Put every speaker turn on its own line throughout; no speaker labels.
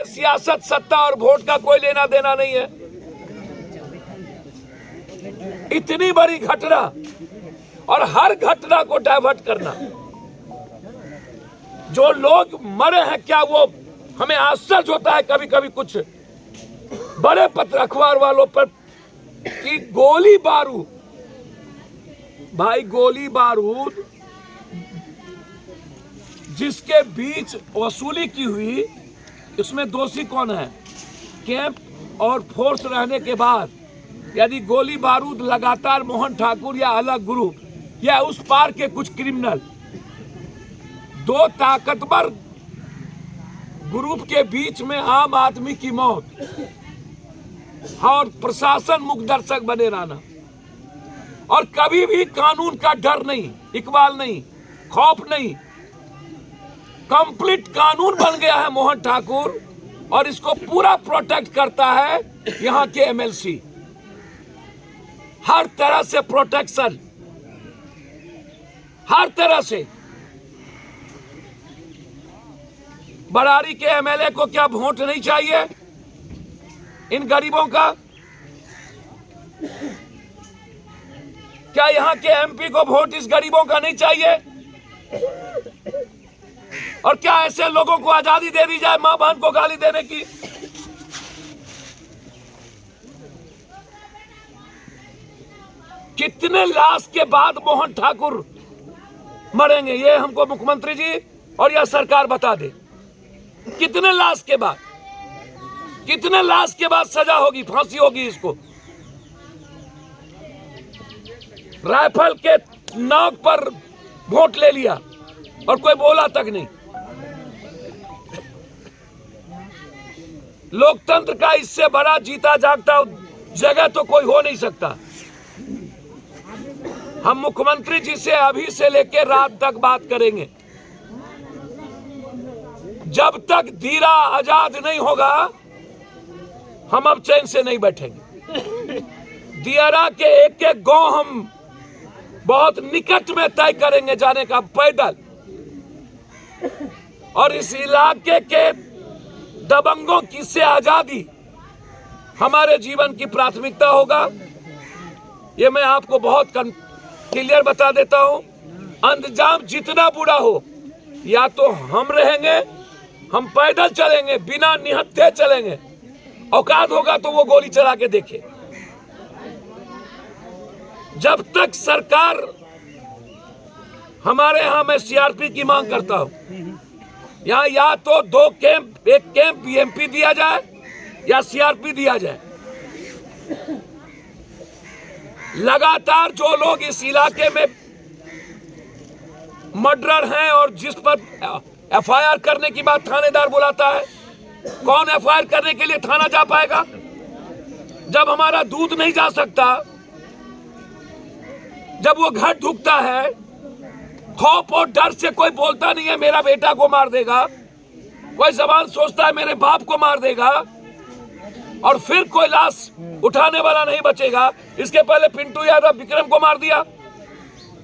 सियासत, सत्ता और वोट का कोई लेना देना नहीं है। इतनी बड़ी घटना और हर घटना को डाइवर्ट करना। जो लोग मरे हैं, क्या वो हमें आश्चर्य होता है कभी कभी कुछ बड़े पत्र अखबार वालों पर कि गोली बारूद, भाई गोली बारूद जिसके बीच वसूली की हुई, इसमें दोषी कौन है? कैंप और फोर्स रहने के बाद यदि गोली बारूद लगातार मोहन ठाकुर या अलग ग्रुप या उस पार के कुछ क्रिमिनल, दो ताकतवर ग्रुप के बीच में आम आदमी की मौत और प्रशासन मुखदर्शक बने रहना, और कभी भी कानून का डर नहीं, इकबाल नहीं, खौफ नहीं, कंप्लीट कानून बन गया है मोहन ठाकुर, और इसको पूरा प्रोटेक्ट करता है यहां के एमएलसी। हर तरह से प्रोटेक्शन, हर तरह से। बरारी के एमएलए को क्या वोट नहीं चाहिए इन गरीबों का? क्या यहां के एमपी को वोट इस गरीबों का नहीं चाहिए? और क्या ऐसे लोगों को आजादी दे दी जाए मां बहन को गाली देने की? कितने लाश के बाद मोहन ठाकुर मरेंगे, ये हमको मुख्यमंत्री जी और यह सरकार बता दे। कितने लाश के बाद, कितने लाश के बाद सजा होगी, फांसी होगी इसको? राइफल के नोक पर वोट ले लिया और कोई बोला तक नहीं। लोकतंत्र का इससे बड़ा जीता जागता जगह तो कोई हो नहीं सकता। हम मुख्यमंत्री जी से अभी से लेकर रात तक बात करेंगे। जब तक दीरा आजाद नहीं होगा हम अब चैन से नहीं बैठेंगे। दियारा के एक एक गांव हम बहुत निकट में तय करेंगे जाने का, पैदल। और इस इलाके के दबंगों की से आजादी हमारे जीवन की प्राथमिकता होगा। ये मैं आपको बहुत क्लियर बता देता हूं। अंजाम जितना बुरा हो, या तो हम रहेंगे, हम पैदल चलेंगे, बिना निहत्थे चलेंगे। औकात होगा तो वो गोली चला के देखे। जब तक सरकार, हमारे यहां मैं सीआरपी की मांग करता हूं, यहां या तो दो कैंप, एक कैंप बीएमपी दिया जाए या सीआरपी दिया जाए। लगातार जो लोग इस इलाके में मर्डरर हैं और जिस पर एफआईआर करने की बात थानेदार बुलाता है, कौन एफआईआर करने के लिए थाना जा पाएगा? जब हमारा दूध नहीं जा सकता, जब वो घर ढुकता है, खौफ और डर से कोई बोलता नहीं है मेरा बेटा को मार देगा, कोई जबान सोचता है मेरे बाप को मार देगा, और फिर कोई लाश उठाने वाला नहीं बचेगा। इसके पहले पिंटू यादव विक्रम को मार दिया,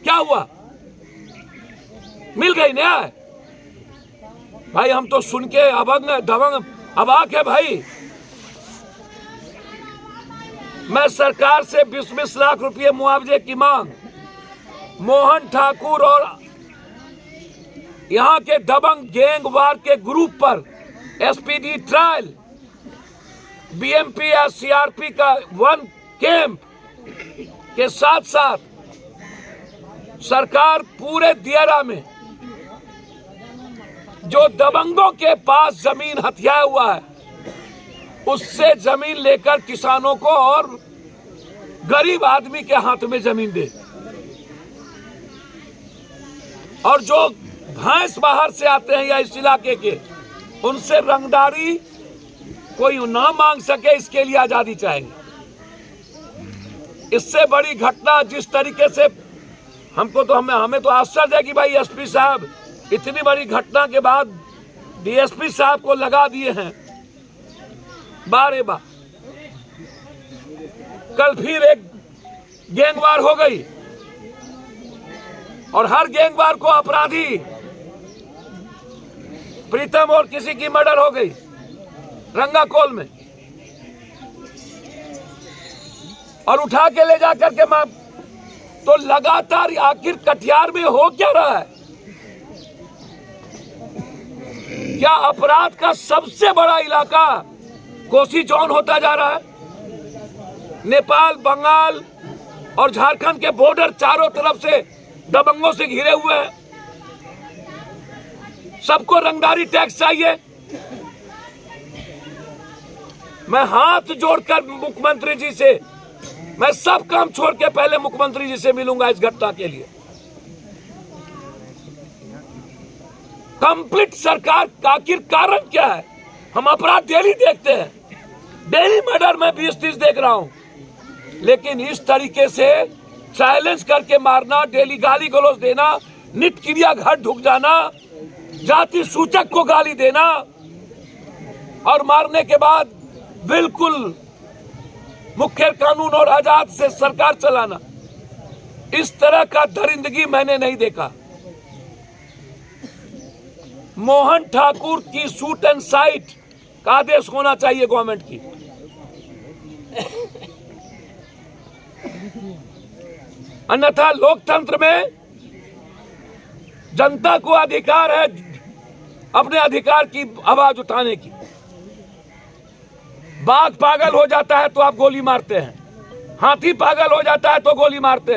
क्या हुआ? मिल गई न्याय? भाई हम तो सुन के दबंग अबाक है भाई। मैं सरकार से 20-20 लाख रुपए मुआवजे की मांग मोहन ठाकुर और यहां के दबंग गैंगवार के ग्रुप पर एसपीडी ट्रायल, बीएमपी या सीआरपी का 1 कैंप के साथ साथ सरकार पूरे दियारा में जो दबंगों के पास जमीन हथियाया हुआ है, उससे जमीन लेकर किसानों को और गरीब आदमी के हाथ में जमीन दे। और जो भैंस बाहर से आते हैं या इस इलाके के, उनसे रंगदारी कोई ना मांग सके, इसके लिए आजादी चाहेंगे। इससे बड़ी घटना जिस तरीके से हमको तो हमें तो आश्चर्य है कि भाई एसपी साहब इतनी बड़ी घटना के बाद डीएसपी साहब को लगा दिए हैं बारे बार। कल फिर एक गैंगवार हो गई और हर गैंगवार को अपराधी प्रीतम और किसी की मर्डर हो गई। रंगाकोल में, और उठा के ले जा करके मार। तो लगातार आखिर कटिहार में हो क्या रहा है? क्या अपराध का सबसे बड़ा इलाका कोसी जोन होता जा रहा है? नेपाल, बंगाल और झारखंड के बॉर्डर चारों तरफ से दबंगों से घिरे हुए हैं। सबको रंगदारी टैक्स चाहिए। मैं हाथ जोड़कर मुख्यमंत्री जी से, मैं सब काम छोड़ के पहले मुख्यमंत्री जी से मिलूंगा इस घटना के लिए। कंप्लीट सरकार का आखिर कारण क्या है? हम अपराध डेली देखते हैं, डेली मर्डर में 20-30 देख रहा हूं, लेकिन इस तरीके से चैलेंज करके मारना, डेली गाली गलौज देना, नित्य क्रिया घर ढुक जाना, जाति सूचक को गाली देना और मारने के बाद बिल्कुल मुख्य कानून और आजाद से सरकार चलाना, इस तरह का दरिंदगी मैंने नहीं देखा। मोहन ठाकुर की शूट एंड साइट का आदेश होना चाहिए गवर्नमेंट की। अन्यथा लोकतंत्र में जनता को अधिकार है अपने अधिकार की आवाज उठाने की। बाघ पागल हो जाता है तो आप गोली मारते हैं, हाथी पागल हो जाता है तो गोली मारते हैं।